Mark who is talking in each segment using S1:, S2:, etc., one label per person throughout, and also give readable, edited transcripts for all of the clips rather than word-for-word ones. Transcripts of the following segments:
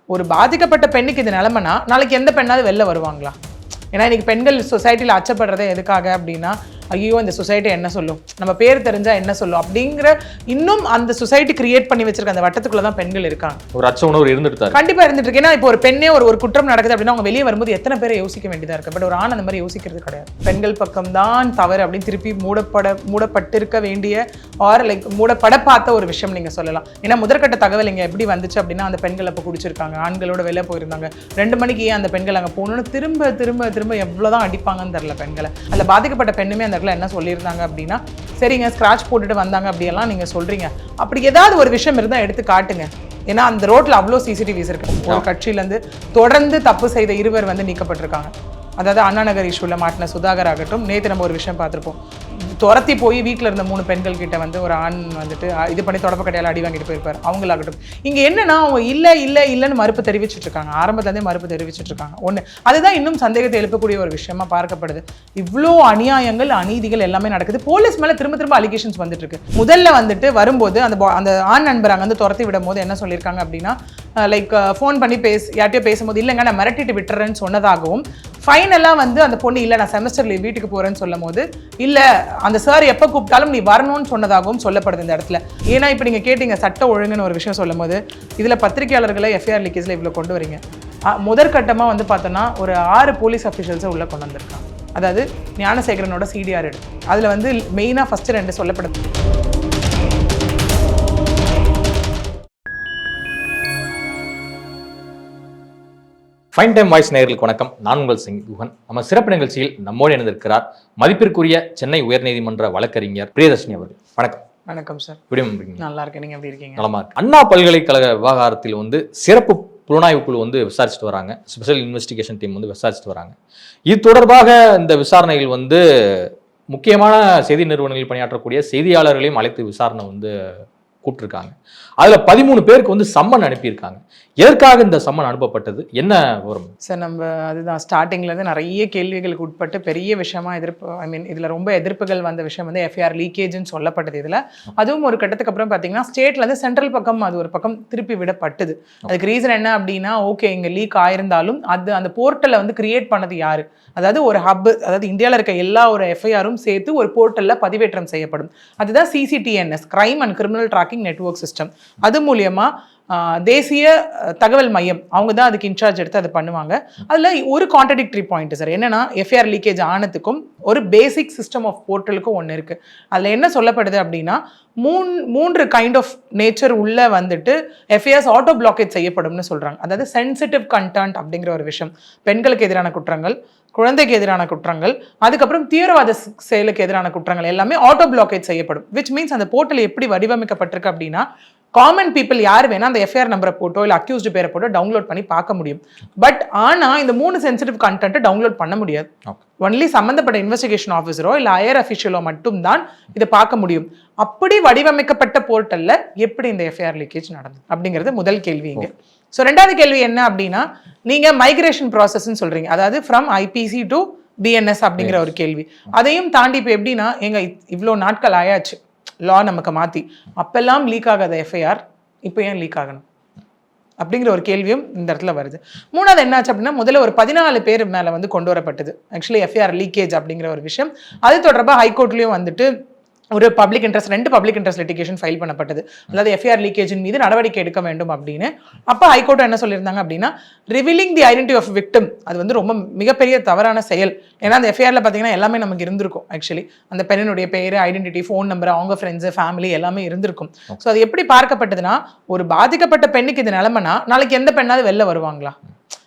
S1: ஒரு பாதிக்கப்பட்ட பெண்ணுக்கு இது நிலைமைனா நாளைக்கு எந்த பெண்ணாவது வெளில வருவாங்களா? ஏன்னா இன்னைக்கு பெண்கள் சொசைட்டியில் அச்சப்படுறதே எதுக்காக அப்படின்னா, ஐயோ இந்த சொசைட்டி என்ன சொல்லும், நம்ம பேர் தெரிஞ்சா என்ன சொல்லும் அப்படிங்கிற இன்னும் அந்த சொசைட்டி கிரியேட் பண்ணி வச்சிருக்க அந்த வட்டத்துக்குள்ள தான் பெண்கள் இருக்காங்க.
S2: ஒரு அச்ச உணர்வு இருந்துட்டு
S1: கண்டிப்பா இருந்துட்டு இருக்கு. ஏன்னா இப்போ ஒரு பெண்ணே ஒரு குற்றம் நடக்குது அப்படின்னா அவங்க வெளியே வரும்போது எத்தனை பேரை யோசிக்க வேண்டியதா இருக்கு. பட் ஒரு ஆண் அந்த மாதிரி யோசிக்கிறது கிடையாது. பெண்கள் பக்கம் தான் தவறு அப்படின்னு திருப்பி மூடப்பட்டிருக்க வேண்டிய ஆர் லைக் மூடப்பட பார்த்த ஒரு விஷயம் நீங்க சொல்லலாம். ஏன்னா முதற்கட்ட தகவல் இங்க எப்படி வந்துச்சு அப்படின்னா, அந்த பெண்கள் அப்போ குடிச்சிருக்காங்க, ஆண்களோட வெளில போயிருந்தாங்க, 2 மணிக்கு ஏன் அந்த பெண்கள் அங்கே போகணும்னு திரும்ப திரும்ப திரும்ப எவ்வளோதான் அடிப்பாங்கன்னு தெரியல பெண்களை. அதில் பாதிக்கப்பட்ட பெண்ணுமே அந்த இடத்துல என்ன சொல்லியிருந்தாங்க அப்படின்னா, சரிங்க ஸ்க்ராட்ச் போட்டுட்டு வந்தாங்க அப்படியெல்லாம் நீங்கள் சொல்கிறீங்க, அப்படி ஏதாவது ஒரு விஷயம் இருந்தால் எடுத்து காட்டுங்க. ஏன்னா அந்த ரோட்டில் அவ்வளோ சிசிடிவிஸ் இருக்கு. ஒரு கட்சியிலேருந்து தொடர்ந்து தப்பு செய்த 2 வந்து நீக்கப்பட்டிருக்காங்க. அதாவது அண்ணா நகர் இஷ்யூவில் மாட்டின சுதாகர் ஆகட்டும், நேற்று நம்ம ஒரு விஷயம் பார்த்துருப்போம், துரத்தி போய் வீட்டில் இருந்த 3 பெண்கள் கிட்ட வந்து ஒரு ஆண் வந்துட்டு இது பண்ணி தொடப்ப கடையால் அடி வாங்கிட்டு போயிருப்பார். அவங்களாகட்டும் இங்கே என்னன்னா அவங்க இல்லைன்னு மறுப்பு தெரிவிச்சுட்டு இருக்காங்க. ஆரம்பத்துலேருந்தே மறுப்பு தெரிவிச்சுட்டு இருக்காங்க. ஒன்று அதுதான் இன்னும் சந்தேகத்தை எழுப்பக்கூடிய ஒரு விஷயமா பார்க்கப்படுது. இவ்வளோ அநியாயங்கள் அநீதிகள் எல்லாமே நடக்குது. போலீஸ் மேலே திரும்ப திரும்ப அலிகேஷன்ஸ் வந்துட்டு இருக்கு. முதல்ல வந்துட்டு வரும்போது அந்த ஆண் நண்பர் அங்கே வந்து துரத்தி விடும் போது என்ன சொல்லியிருக்காங்க அப்படின்னா, லைக் ஃபோன் பண்ணி யார்ட்டையோ பேசும்போது இல்லைங்க நான் மிரட்டிட்டு விட்டுறேன்னு சொன்னதாகவும், ஃபைனலாக வந்து அந்த பொண்ணு இல்லை நான் செமஸ்டர் லீவ் வீட்டுக்கு போகிறேன்னு சொல்லும் போது இல்லை அந்த சார் எப்போ கூப்பிட்டாலும் நீ வரணும்னு சொன்னதாகவும் சொல்லப்படுது இந்த இடத்துல. ஏன்னா இப்போ நீங்கள் கேட்டீங்க சட்ட ஒழுங்குன்னு ஒரு விஷயம் சொல்லும் போது, இதில் பத்திரிகையாளர்களை எஃப்ஐஆர் லீக்கேஜில் இவ்வளோ கொண்டு வரீங்க. முதற்கட்டமாக வந்து பார்த்தோன்னா ஒரு 6 போலீஸ் அஃபிஷியல்ஸை உள்ளே கொண்டு வந்திருக்காங்க. அதாவது ஞானசேகரனோட சிடிஆர் எடுத்து அதில் வந்து மெயினாக ஃபஸ்ட்டு 2 சொல்லப்படுது.
S2: ஃபைன் டைம் வாய்ஸ் நேயர்களுக்கு வணக்கம். நான் உங்கள் குஹன். நம்ம சிறப்பு நிகழ்ச்சியில் நம்மோடு இணைந்திருக்கிறார் மதிப்பிற்குரிய சென்னை உயர்நீதிமன்ற வழக்கறிஞர் பிரியதர்ஷினி அவர்கள். வணக்கம்.
S1: வணக்கம் சார்.
S2: எப்படி இருக்கீங்க?
S1: நல்லா இருக்கேன். நீங்க எப்படி இருக்கீங்க?
S2: நலமா இருக்கு. அண்ணா பல்கலைக்கழக விவகாரத்தில் வந்து சிறப்பு புலனாய்வு குழு வந்து விசாரிச்சுட்டு வராங்க. ஸ்பெஷல் இன்வெஸ்டிகேஷன் டீம் வந்து விசாரிச்சுட்டு வராங்க. இது தொடர்பாக இந்த விசாரணைகள் வந்து முக்கியமான செய்தி நிறுவனங்களில் பணியாற்றக்கூடிய செய்தியாளர்களையும் அழைத்து விசாரணை வந்து கூப்பிட்டுருக்காங்க. அதுல 13 பேருக்கு வந்து சம்மன் அனுப்பியிருக்காங்க. எதற்காக இந்த சம்மன் அனுப்பப்பட்டது, என்ன வரும்
S1: சார்? நம்ம அதுதான் ஸ்டார்டிங்லேருந்து நிறைய கேள்விகளுக்கு உட்பட்டு பெரிய விஷயமா இதில் ரொம்ப எதிர்ப்புகள் வந்த விஷயம் வந்து எஃப்ஐஆர் லீக்கேஜ்னு சொல்லப்பட்டது. இதில் அதுவும் ஒரு கட்டத்துக்கு அப்புறம் பார்த்தீங்கன்னா ஸ்டேட்லேருந்து சென்ட்ரல் பக்கம் அது ஒரு பக்கம் திருப்பி விடப்பட்டது. அதுக்கு ரீசன் என்ன அப்படின்னா, ஓகே இங்கே லீக் ஆயிருந்தாலும் அந்த போர்ட்டலை வந்து கிரியேட் பண்ணது யாரு, அதாவது ஒரு ஹப், அதாவது இந்தியாவில் இருக்க எல்லா ஒரு எஃப்ஐஆரும் சேர்த்து ஒரு போர்ட்டலில் பதிவேற்றம் செய்யப்படும். அதுதான் CCTNS, crime and criminal tracking network system. அது மூலியமா தேசிய தகவல் மையம் அவங்க தான் அதுக்கு இன்சார்ஜ் எடுத்து அதை பண்ணுவாங்க. அதில் ஒரு கான்ட்ரடிக்டரி பாயிண்ட் சார் என்னன்னா, எஃப்ஐஆர் லீக்கேஜ் ஆனதுக்கும் ஒரு பேசிக் சிஸ்டம் ஆஃப் போர்ட்டலுக்கும் ஒன்று இருக்கு. அதில் என்ன சொல்லப்படுது அப்படின்னா, 3 கைண்ட் ஆஃப் நேச்சர் உள்ள வந்துட்டு எஃப்ஐஆர்ஸ் ஆட்டோ பிளாக்கேஜ் செய்யப்படும்னு சொல்றாங்க. அதாவது சென்சிட்டிவ் கண்டென்ட் அப்படிங்கிற ஒரு விஷயம், பெண்களுக்கு எதிரான குற்றங்கள், குழந்தைக்கு எதிரான குற்றங்கள், அதுக்கப்புறம் தீவிரவாத செயலுக்கு எதிரான குற்றங்கள் எல்லாமே ஆட்டோ பிளாக்கேஜ் செய்யப்படும். விச் மீன்ஸ் அந்த போர்ட்டல் எப்படி வடிவமைக்கப்பட்டிருக்கு அப்படின்னா, காமன் பீப்புள் யார் வேணா அந்த எஃப்ஐஆர் நம்பரை போட்டோ இல்லை அக்யூஸ்டு பேரை போட்டோ டவுன்லோட் பண்ணி பார்க்க முடியும். பட் ஆனால் இந்த 3 சென்சிட்டிவ் கண்டென்ட்டை டவுன்லோட் பண்ண முடியாது. ஒன்லி சம்பந்தப்பட்ட இன்வெஸ்டிகேஷன் ஆஃபீஸரோ இல்லை ஹையர் அஃபிஷியலோ மட்டும்தான் இதை பார்க்க முடியும். அப்படி வடிவமைக்கப்பட்ட போர்ட்டல்ல எப்படி இந்த எஃப்ஐஆர் லீக்கேஜ் நடந்தது அப்படிங்கிறது முதல் கேள்வி இங்க. ஸோ 2வது கேள்வி என்ன அப்படின்னா, நீங்க மைக்ரேஷன் ப்ராசஸ்ன்னு சொல்றீங்க, அதாவது ஃப்ரம் ஐபிசி டு பிஎன்எஸ் அப்படிங்கிற ஒரு கேள்வி. அதையும் தாண்டி இப்போ எப்படின்னா, எங்க இவ்வளோ நாட்கள் ஆயாச்சு லா நமக்கு மாற்றி, அப்பெல்லாம் லீக் ஆகாத எஃப்ஐஆர் இப்போ ஏன் லீக் ஆகணும் அப்படிங்கிற ஒரு கேள்வியும் இந்த இடத்துல வருது. 3வது என்னாச்சு அப்படின்னா, முதல்ல ஒரு 14 பேர் மேலே வந்து கொண்டு வரப்பட்டது ஆக்சுவலி எஃப்ஐஆர் லீக்கேஜ் அப்படிங்கிற ஒரு விஷயம். அது தொடர்பாக ஹைகோர்ட்லேயும் வந்துட்டு ஒரு public interest 2 public interest litigation file பண்ணப்பட்டது. அதாவது எஃப்ஐஆர் லீக்கேஜின் மீது நடவடிக்கை எடுக்க வேண்டும் அப்படின்னு. அப்போ ஹைகோர்ட் என்ன சொல்லியிருந்தாங்க அப்படின்னா, revealing the identity of victim அது வந்து ரொம்ப மிகப்பெரிய தவறான செயல். ஏன்னா அந்த எஃப்ஐஆர்ல பார்த்தீங்கன்னா எல்லாமே நமக்கு இருந்திருக்கும். ஆக்சுவலி அந்த பெண்ணினுடைய பேர், ஐடென்டிட்டி, ஃபோன் நம்பர், அவங்க ஃப்ரெண்ட்ஸு, ஃபேமிலி எல்லாமே இருந்திருக்கும். ஸோ அது எப்படி பார்க்கப்பட்டதுன்னா, ஒரு பாதிக்கப்பட்ட பெண்ணுக்கு இது நிலைமைனா நாளைக்கு எந்த பெண்ணாவது வெளில வருவாங்களா?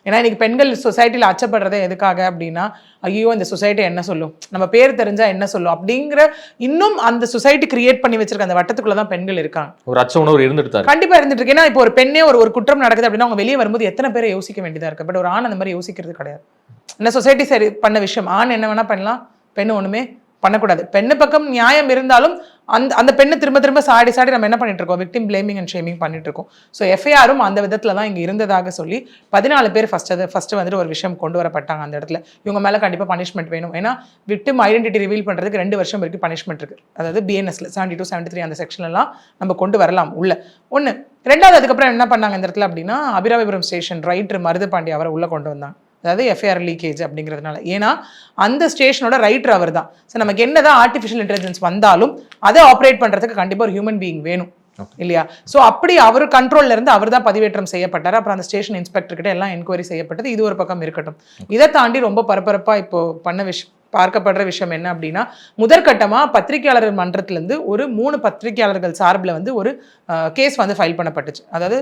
S1: ஏன்னா இன்னைக்கு பெண்கள் சொசைட்டியில் அச்சப்படுறதே எதுக்காக அப்படின்னா, ஐயோ இந்த சொசைட்டி என்ன சொல்லும், நம்ம பேர் தெரிஞ்சா என்ன சொல்லும் அப்படிங்கிற இன்னும் அந்த சொசைட்டி கிரியேட் பண்ணி வச்சிருக்க அந்த வட்டத்துக்குள்ள தான் பெண்கள் இருக்காங்க.
S2: ஒரு அச்ச உணர்வு இருந்துட்டு
S1: கண்டிப்பா இருந்துட்டு இருக்கு. ஏன்னா இப்போ ஒரு பெண்ணே ஒரு குற்றம் நடக்குது அப்படின்னா அவங்க வெளியே வரும்போது எத்தனை பேரை யோசிக்க வேண்டியதா இருக்கு. பட் ஒரு ஆண் அந்த மாதிரி யோசிக்கிறது கிடையாது. இந்த சொசைட்டி சரி பண்ண விஷயம், ஆண் என்ன வேணா பண்ணலாம், பெண்ணு ஒண்ணுமே பண்ணக்கூடாது. பெண்ணு பக்கம் நியாயம் இருந்தாலும் அந்த பெண்ணை திரும்ப திரும்ப சாடி நம்ம என்ன பண்ணிட்டு இருக்கோம், விக்டிம் பிளேமிங் அண்ட் ஷேமிங் பண்ணிட்டு இருக்கோம். ஸோ எஃப்ஐஆரும் அந்த விதத்துல தான் இங்க இருந்ததாக சொல்லி 14 பேர் ஃபர்ஸ்ட் வந்துட்டு ஒரு விஷயம் கொண்டு வரப்பட்டாங்க அந்த இடத்துல. இவங்க மேல கண்டிப்பா பனிஷ்மெண்ட் வேணும். ஏன்னா விக்டிம் ஐடென்டிட்டி ரிவீல் பண்றதுக்கு 2 வருஷம் வரைக்கும் பனிஷ்மெண்ட் இருக்கு. அதாவது பிஎன்எஸ்ல 72, 73 அந்த செக்ஷன்லாம் நம்ம கொண்டு வரலாம் உள்ள. ஒண்ணு. ரெண்டாவது அதுக்கப்புறம் என்ன பண்ணாங்க இந்த இடத்துல அப்படின்னா, அபிராமிபுரம் ஸ்டேஷன் ரைட்டர் மருதுபாண்டி அவரை உள்ள கொண்டு வந்தாங்க. அதாவது எஃப்ஐஆர் லீக்கேஜ் அப்படிங்கிறதுனால. ஏன்னா அந்த ஸ்டேஷனோட ரைட்டர் அவர் தான். ஸோ நமக்கு என்னதான் ஆர்டிஃபிஷியல் இன்டெலிஜென்ஸ் வந்தாலும் அதை ஆப்ரேட் பண்றதுக்கு கண்டிப்பா ஒரு ஹியூமன் பீயிங் வேணும் இல்லையா? ஸோ அப்படி அவர் கண்ட்ரோல்ல இருந்து அவர் தான் பதிவேற்றம் செய்யப்பட்டார். அப்புறம் அந்த ஸ்டேஷன் இன்ஸ்பெக்டர் கிட்ட எல்லாம் என்கொயரி செய்யப்பட்டது. இது ஒரு பக்கம் இருக்கட்டும். இதை தாண்டி ரொம்ப பரபரப்பா இப்போ பார்க்கப்படுற விஷயம் என்ன அப்படின்னா, முதற்கட்டமா பத்திரிகையாளர்கள் மன்றத்திலிருந்து ஒரு 3 பத்திரிகையாளர்கள் சார்பில் வந்து ஒரு கேஸ் வந்து ஃபைல் பண்ணப்பட்டுச்சு. அதாவது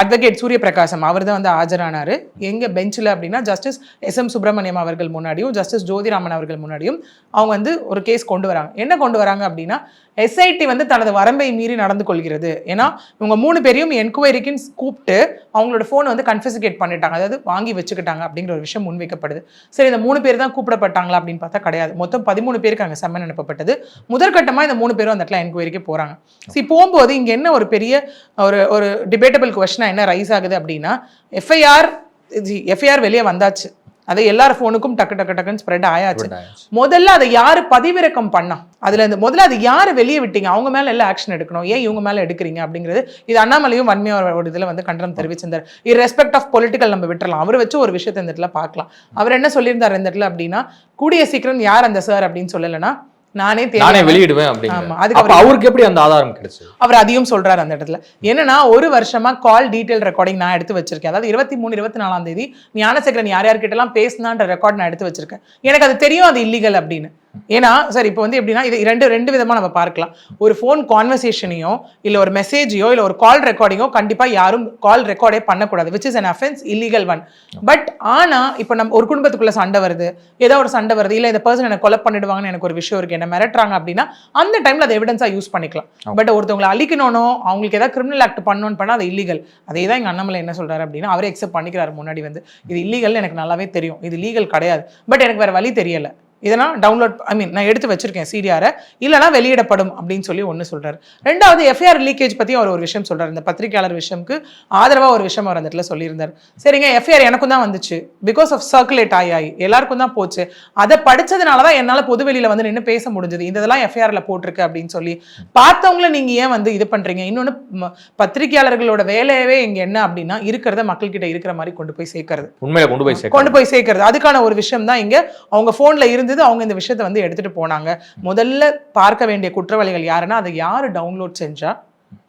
S1: அட்வொகேட் சூரிய பிரகாசம் அவர் தான் வந்து ஆஜரானாரு. எங்க பெஞ்சில் அப்படின்னா ஜஸ்டிஸ் SM சுப்பிரமணியம் அவர்கள் முன்னாடியும் ஜஸ்டிஸ் ஜோதிராமன் அவர்கள் முன்னாடியும் அவங்க வந்து ஒரு கேஸ் கொண்டு வராங்க. என்ன கொண்டு வராங்க அப்படின்னா, SIT வந்து தனது வரம்பை மீறி நடந்து கொள்கிறது. ஏன்னா இவங்க 3 பேரையும் என்கொயரிக்கு கூப்பிட்டு அவங்களோட ஃபோனை வந்து கன்ஃபிஸ்கேட் பண்ணிட்டாங்க, அதாவது வாங்கி வச்சுக்கிட்டாங்க அப்படிங்கிற ஒரு விஷயம் முன்வைக்கப்படுது. சரி, இந்த 3 பேர் தான் கூப்பிடப்பட்டாங்களா அப்படின்னு பார்த்தா கிடையாது. மொத்தம் 13 பேருக்கு அங்கே சம்மன் அனுப்பப்பட்டது. முதற்கட்டமா இந்த 3 பேரும் அந்த இடத்துல என்கொயரிக்கு போறாங்க. சரி, போகும்போது இங்க என்ன ஒரு பெரிய ஒரு டிபேட்டபிள் கொஸ்டினா என்ன ரைஸ் ஆகுது அப்படின்னா, எஃப்ஐஆர் வெளியே வந்தாச்சு, அதை எல்லார் ஃபோனுக்கும் டக்குன்னு ஸ்ப்ரெட் ஆயாச்சு. முதல்ல அதை யாரு பதிவிறக்கம் பண்ணா, அதுல இருந்து முதல்ல அது யாரு வெளியே விட்டீங்க, அவங்க மேல எல்லாம் ஆக்ஷன் எடுக்கணும், ஏன் இவங்க மேல எடுக்கிறீங்க அப்படிங்கிறது. இது அண்ணாமலையும் வன்மையோட இதுல வந்து கண்டனம் தெரிவிச்சிருந்தார். இர்ரெஸ்பெக்ட் ஆஃப் பொலிட்டிக்கல் நம்ம விட்டுறலாம், அவர் வச்சு ஒரு விஷயத்தை இந்த இடத்துல பார்க்கலாம். அவர் என்ன சொல்லியிருந்தார் இந்த இடத்துல அப்படின்னா, கூடிய சீக்கிரம் யார் அந்த சார் அப்படின்னு சொல்லலைன்னா நானே
S2: வெளியிடுவேன் அப்படின்னு. அவருக்கு எப்படி அந்த ஆதாரம் கிடைச்சது? அவர்
S1: அதையும் சொல்றாரு அந்த இடத்துல. என்னன்னா, ஒரு வருஷமா கால் டீடைல் ரெக்கார்டிங் நான் எடுத்து வச்சிருக்கேன். அதாவது 23, 24ஆம் தேதி ஞானசேகரன் யார் யார்கிட்ட எல்லாம் பேசினான்ற ரெக்கார்ட் நான் எடுத்து வச்சிருக்கேன். எனக்கு அது தெரியும் அது இல்லீகல் அப்படின்னு. ஏன்னா சார் இப்போ வந்து எப்படின்னா, இது ரெண்டு விதமா நம்ம பார்க்கலாம். ஒரு ஃபோன் கான்வர்சேஷனையோ இல்ல ஒரு மெசேஜையோ இல்ல ஒரு கால் ரெக்கார்டிங்கோ கண்டிப்பா யாரும் கால் ரெக்கார்டே பண்ணக்கூடாது, which is an offense, illegal one. But ஆனா இப்போ நம்ம ஒரு குடும்பத்துக்குள்ள சண்டை வருது, ஏதோ ஒரு சண்டை வருது, இல்ல இந்த பர்சன் எனக்கு கொலை பண்ணிடுவாங்கன்னு எனக்கு ஒரு விஷயம் இருக்கு, என்ன மிரட்டுறாங்க அப்படின்னா அந்த டைம்ல அதை எவிடன்ஸா யூஸ் பண்ணிக்கலாம். பட் ஒருத்தவங்களை அழிக்கணும், அவங்களுக்கு ஏதாவது கிரிமினல் ஆக்ட் பண்ணணும்னு பண்ணா அது இல்லீகல். அதே தான் எங்க அண்ணாமலை என்ன சொல்றாரு அப்படின்னா, அவரே அக்செப்ட் பண்ணிக்கிறாரு முன்னாடி வந்து, இது இல்லீகல் எனக்கு நல்லாவே தெரியும், இது லீகல் கிடையாது, பட் எனக்கு வேற வழி தெரியல, இதெல்லாம் டவுன்லோட் நான் எடுத்து வச்சிருக்கேன் சிடிஆரை, இல்லைனா வெளியிடப்படும் அப்படின்னு சொல்லி ஒன்று சொல்றாரு. ரெண்டாவது எஃப்ஐஆர் லீக்கேஜ் பத்தி அவர் ஒரு விஷயம் சொல்றாரு. இந்த பத்திரிகையாளர் விஷயம்க்கு ஆதரவா ஒரு விஷயம் அவர் அந்த இடத்துல சொல்லியிருந்தார். சரிங்க, எஃப்ஐஆர் எனக்கும் தான் வந்துச்சு, பிகாஸ் ஆஃப் சர்க்குலேட் ஆகி எல்லாருக்கும் தான் போச்சு, அதை படிச்சதுனாலதான் என்னால பொதுவெளியில வந்து நின்று பேச முடிஞ்சது, இதெல்லாம் எஃப்ஐஆர்ல போட்டிருக்கு அப்படின்னு சொல்லி பார்த்தவங்கள நீங்க ஏன் வந்து இது பண்றீங்க? இன்னொன்னு, பத்திரிகையாளர்களோட வேலையவே இங்க என்ன அப்படின்னா, இருக்கிறத மக்கள் கிட்ட இருக்கிற மாதிரி கொண்டு போய் சேர்க்கறது,
S2: உண்மையில கொண்டு போய் சேர்க்கறது.
S1: அதுக்கான ஒரு விஷயம் தான் இங்க அவங்க போன்ல இருந்து அவங்க இந்த விஷயத்தை வந்து எடுத்துட்டு போனாங்க. முதல்ல பார்க்க வேண்டிய குற்றவாளிகள் யாருன்னா, அதை யாரு டவுன்லோட் செஞ்சா,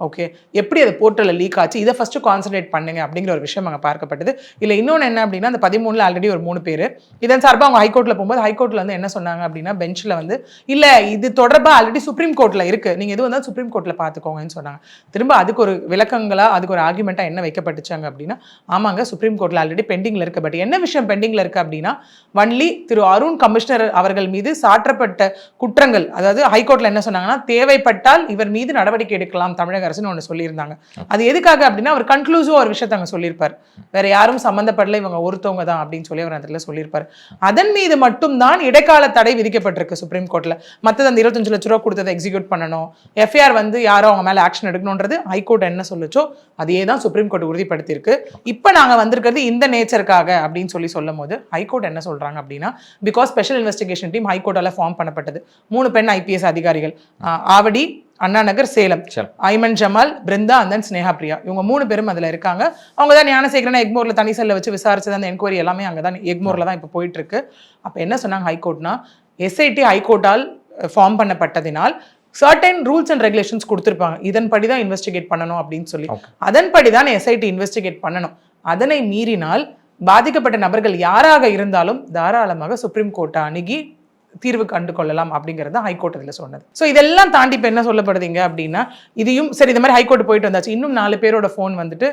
S1: ஓகே, எப்படி அது போர்ட்டல்ல லீக் ஆச்சு, இதை ஃபர்ஸ்ட் கான்சன்ட்ரேட் பண்ணுங்க அப்படிங்கிற ஒரு விஷயம் அங்கே பார்க்கப்பட்டது. இல்லை இன்னொன்று என்ன அப்படின்னா, அந்த 13ல ஆல்ரெடி ஒரு 3 பேர் இதன் சார்பாக அவங்க ஹைகோர்ட்ல போகும்போது ஹைகோர்ட்ல வந்து என்ன சொன்னாங்க அப்படின்னா, பெஞ்சில் வந்து இல்லை இது தொடர்பாக ஆல்ரெடி சுப்ரீம் கோர்ட்ல இருக்கு, நீங்க எது வந்தாலும் சுப்ரீம் கோர்ட்ல பார்த்துக்கோங்கன்னு சொன்னாங்க. திரும்ப அதுக்கு ஒரு விளக்கங்களா அதுக்கு ஒரு ஆர்குமெண்டா என்ன வைக்கப்பட்டுச்சாங்க அப்படின்னா, ஆமாங்க சுப்ரீம் கோர்ட்ல ஆல்ரெடி பெண்டிங்ல இருக்கு, பட் என்ன விஷயம் பெண்டிங்ல இருக்கு அப்படின்னா, ஒன்லி திரு அருண் கமிஷனர் அவர்கள் மீது சாற்றப்பட்ட குற்றங்கள், அதாவது ஹைகோர்ட்ல என்ன சொன்னாங்கன்னா, தேவைப்பட்டால் இவர் மீது நடவடிக்கை எடுக்கலாம் தமிழக அரசுன்னு ஒன்று சொல்லியிருந்தாங்க. அது எதுக்காக அப்படின்னா, அவர் கன்க்ளூசிவா ஒரு விஷயத்தை அங்கே சொல்லியிருப்பார், வேற யாரும் சம்பந்தப்படல, இவங்க ஒருத்தவங்க தான் அப்படின்னு சொல்லி அவர் அதில் சொல்லியிருப்பார். அதன் மீது மட்டும்தான் இடைக்கால தடை விதிக்கப்பட்டிருக்கு சுப்ரீம் கோர்ட்ல. மற்றது அந்த 25 லட்ச ரூபா கொடுத்ததை எக்ஸிக்யூட் பண்ணணும், எஃப்ஐஆர் வந்து யாரோ அவங்க மேல ஆக்ஷன் எடுக்கணும்ன்றது ஹைகோர்ட் என்ன சொல்லுச்சோ அதே தான் சுப்ரீம் கோர்ட் உறுதிப்படுத்தியிருக்கு. இப்போ நாங்க வந்திருக்கிறது இந்த நேச்சருக்காக அப்படின்னு சொல்லி சொல்லும் போது ஹைகோர்ட் என்ன சொல்றாங்க அப்படின்னா, பிகாஸ் ஸ்பெஷல் இன்வெஸ்டிகேஷன் டீம் ஹைகோர்ட்டால ஃபார்ம் பண்ணப்பட்டது. 3 பெண் IPS அதிகாரிகள், ஆவடி, அண்ணா நகர், சேலம், ஐமன் ஜமால், பிருந்தா அண்ட் தென் ஸ்னேகா பிரியா, இவங்க 3 பேரும் அதுல இருக்காங்க. அவங்க தான் ஞானசேகரனை எக்மோர்ல தனி செல்ல வச்சு விசாரிச்சது, அந்த என்கொயரி எல்லாமே அங்கதான் எக்மோர்ல தான் இப்போ போயிட்டு இருக்கு. அப்ப என்ன சொன்னாங்க ஹைகோர்ட்னா, SIT ஹைகோர்ட்டால் ஃபார்ம் பண்ணப்பட்டதினால் சர்டன் ரூல்ஸ் அண்ட் ரெகுலேஷன்ஸ் கொடுத்துருப்பாங்க, இதன்படி தான் இன்வெஸ்டிகேட் பண்ணணும் அப்படின்னு சொல்லி. அதன்படி தான் SIT இன்வெஸ்டிகேட் பண்ணணும். அதனை மீறினால் பாதிக்கப்பட்ட நபர்கள் யாராக இருந்தாலும் தாராளமாக சுப்ரீம் கோர்ட்டை அணுகி தீர்வு கண்டு கொள்ளலாம் அப்படிங்கிறது ஹைகோர்ட் இதுல சொன்னது. ஸோ இதெல்லாம் தாண்டி இப்போ என்ன சொல்லப்படுதுங்க அப்படின்னா, இதையும் சரி இந்த மாதிரி ஹைகோர்ட் போயிட்டு வந்தாச்சு, இன்னும் 4 பேரோட ஃபோன் வந்துட்டு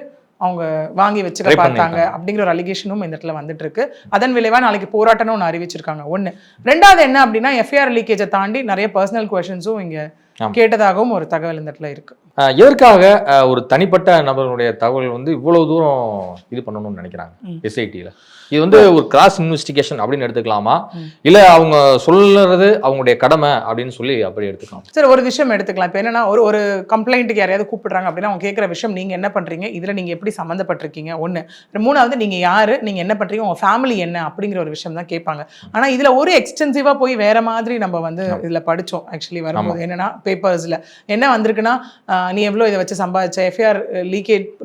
S1: அவங்க வாங்கி வச்சுக்க பார்த்தாங்க அப்படிங்கிற ஒரு அலிகேஷனும் இந்த இடத்துல வந்துட்டு இருக்கு. அதன் விளைவா நாளைக்கு போராட்டம்னு ஒன்று அறிவிச்சிருக்காங்க. ஒன்று. ரெண்டாவது என்ன அப்படின்னா, எஃப்ஐஆர் லீக்கேஜை தாண்டி நிறைய பர்சனல் குவெஷன்ஸும் இங்க கேட்டதாகவும் ஒரு தகவல் இந்த இடத்துல இருக்கு.
S2: எதற்காக ஒரு தனிப்பட்ட நபர்களுடைய தகவல் வந்து இவ்வளவு தூரம் இது பண்ணணும்னு நினைக்கிறாங்க எஸ்ஐடியில்? இது வந்து ஒரு கிராஸ் இன்வெஸ்டிகேஷன் அப்படின்னு எடுத்துக்கலாமா, இல்ல அவங்க சொல்றது அவங்களுடைய கடமை அப்படின்னு சொல்லி அப்படி எடுத்துக்கலாம்?
S1: சரி, ஒரு விஷயம் எடுத்துக்கலாம். இப்போ என்னன்னா, ஒரு கம்ப்ளைண்ட்டுக்கு யாரையாவது கூப்பிடுறாங்க அப்படின்னா அவங்க கேட்குற விஷயம், நீங்க என்ன பண்றீங்க, இதுல நீங்க எப்படி சம்மந்தப்பட்டிருக்கீங்க, ஒன்று. மூணாவது, நீங்க யாரு, நீங்க என்ன பண்றீங்க, உங்க ஃபேமிலி என்ன அப்படிங்கிற ஒரு விஷயம் தான் கேட்பாங்க. ஆனா இதுல ஒரு எக்ஸ்டென்சிவா போய் வேற மாதிரி நம்ம வந்து இதுல படிச்சோம். ஆக்சுவலி வரும்போது என்னன்னா, பேப்பர்ஸ்ல என்ன வந்திருக்குன்னா, நீ எவ்வளோ இதை வச்சு சம்பாதிச்ச, எஃப்ஐஆர்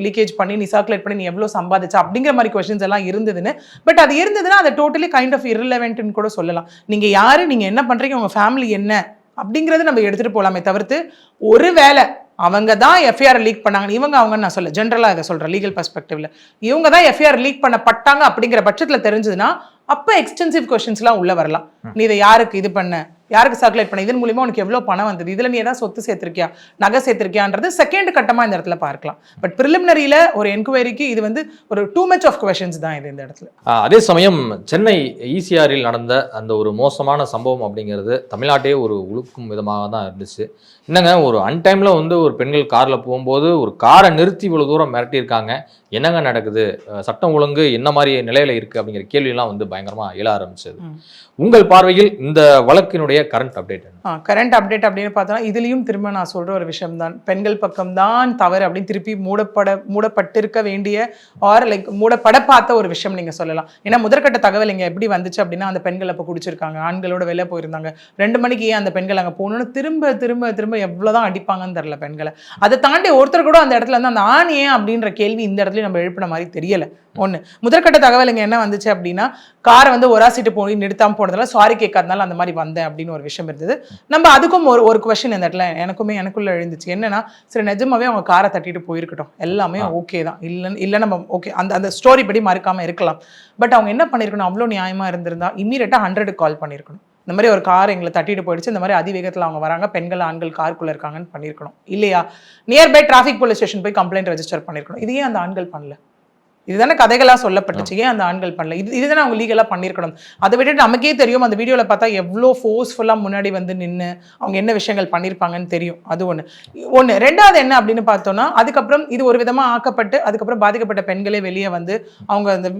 S1: லீக்கேஜ் பண்ணி நீ சர்க்குலேட் பண்ணி நீ எவ்வளோ சம்பாதிச்ச அப்படிங்கிற மாதிரி கொஸ்டின்ஸ் எல்லாம் இருந்ததுன்னு. பட் அது இருந்ததுன்னா அதை டோட்டலி கைண்ட் ஆஃப் irrelevantன்னு கூட சொல்லலாம். நீங்க யாரு, நீங்க என்ன பண்றீங்க, உங்க ஃபேமிலி என்ன அப்படிங்கறது நம்ம எடுத்துட்டு போலாமே தவிர்த்து, ஒரு வேளை அவங்க தான் எஃப்ஐஆர் லீக் பண்ணாங்க, இவங்க அவங்கன்னு நான் சொல்ல, ஜென்ரலா இதை சொல்றேன், லீகல் பெர்ஸ்பெக்டிவ்ல இவங்க தான் எஃப்ஐஆர் லீக் பண்ணப்பட்டாங்க அப்படிங்கிற பட்சத்துல தெரிஞ்சதுன்னா அப்ப எக்ஸ்டென்சிவ் கொஸ்டின்ஸ்லாம் உள்ள வரலாம். நீ இதை யாருக்கு இது பண்ண, யாருக்கு சர்க்குலேட் பண்ண, இதன் மூலியமா உனக்கு எவ்வளவு பணம் வந்தது, இதுல நீ ஏதாவது சொத்து சேர்த்திருக்கியா, நகை சேர்த்திருக்கியான்றது செகண்ட் கட்டமா இந்த இடத்துல பார்க்கலாம். பட் பிரிலிமினரியில ஒரு என்கொயரிக்கு இது வந்து ஒரு டூ மச் ஆஃப் கொஸ்டின்ஸ் தான் இது இந்த இடத்துல.
S2: அதே சமயம் சென்னை ஈசிஆரில் நடந்த அந்த ஒரு மோசமான சம்பவம் அப்படிங்கிறது தமிழ்நாட்டையே ஒரு உழுக்கும் விதமாக தான் இருந்துச்சு. என்னங்க, ஒரு அன்டைம்ல வந்து ஒரு பெண்கள் கார்ல போகும்போது ஒரு காரை நிறுத்தி இவ்வளவு தூரம் மிரட்டியிருக்காங்க, என்னங்க நடக்குது, சட்டம் ஒழுங்கு என்ன மாதிரி நிலையில இருக்கு அப்படிங்கிற கேள்வியெல்லாம் வந்து பயங்கரமா எழ ஆரம்பிச்சது. உங்கள் பார்வையில் இந்த வழக்கினுடைய கரண்ட் அப்டேட்?
S1: கரண்ட் அப்டேட் அப்படின்னு பார்த்தோம்னா இதுலயும் திரும்ப நான் சொல்ற ஒரு விஷயம் தான், பெண்கள் பக்கம் தான் தவறு அப்படின்னு திருப்பி மூடப்பட்டிருக்க வேண்டிய ஆர் லைக் மூடப்பட பார்த்த ஒரு விஷயம் நீங்க சொல்லலாம். ஏன்னா முதற்கட்ட தகவல் இங்க எப்படி வந்துச்சு அப்படின்னா, அந்த பெண்கள் அப்போ குடிச்சிருக்காங்க, ஆண்களோட வெளில போயிருந்தாங்க, 2 மணிக்கு ஏன் அந்த பெண்கள் அங்கே போகணும்னு திரும்ப திரும்ப திரும்ப எவ்வளவுதான் அடிப்பாங்கன்னு தெரியல பெண்களை. அதை தாண்டி ஒருத்தர் கூட அந்த இடத்துல இருந்து அந்த ஆண் ஏன் அப்படின்ற கேள்வி இந்த இடத்துல நம்ம எழுப்பின மாதிரி தெரியல. ஒன்று, முதற்கட்ட தகவல் இங்கே என்ன வந்துச்சு அப்படின்னா, காரை வந்து ஒரா சீட்டு போய் நிறுத்தாமல் போனதால சாரி கேட்காதனால அந்த மாதிரி வந்தேன் அப்படின்னு ஒரு விஷயம் இருந்தது. நம்ம அதுக்கும் ஒரு கொஸ்டின் இந்த இடத்துல எனக்குள்ள எழுந்துச்சு. என்னன்னா, சரி நிஜமாவே அவங்க காரை தட்டிட்டு போயிருக்கட்டும், எல்லாமே ஓகே தான், இல்லை நம்ம ஓகே அந்த ஸ்டோரி படி மறுக்காம இருக்கலாம். பட் அவங்க என்ன பண்ணியிருக்கணும், அவ்வளோ நியாயமா இருந்திருந்தா இம்மீடியட்டாக 100 கால் பண்ணியிருக்கணும். இந்த மாதிரி ஒரு கார் எங்களை தட்டிட்டு போயிடுச்சு, இந்த மாதிரி அதிவேகத்தில் அவங்க வராங்க, பெண்கள் ஆண்கள் காருக்குள்ள இருக்காங்கன்னு பண்ணியிருக்கணும். இல்லையா, நியர்பை டிராஃபிக் போலீஸ் ஸ்டேஷன் போய் கம்ப்ளைண்ட் ரெஜிஸ்டர் பண்ணியிருக்கணும். இது ஏன் அந்த ஆண்கள் பண்ணல? இதுதானே கதைகளா சொல்லப்பட்டுச்சு, ஏன் அந்த ஆண்கள் பண்ணல? இதுதானே அவங்க லீகலா பண்ணிருக்கணும். அதை விட்டுட்டு நமக்கே தெரியும், அந்த வீடியோல பார்த்தா எவ்வளோ ஃபோர்ஸ்ஃபுல்லா முன்னாடி வந்து நின்று அவங்க என்ன விஷயங்கள் பண்ணியிருப்பாங்கன்னு தெரியும். அது ஒன்று. ரெண்டாவது என்ன அப்படின்னு பார்த்தோம்னா, அதுக்கப்புறம் இது ஒரு விதமா ஆக்கப்பட்டு அதுக்கப்புறம் பாதிக்கப்பட்ட பெண்களே வெளியே வந்து அவங்க அந்த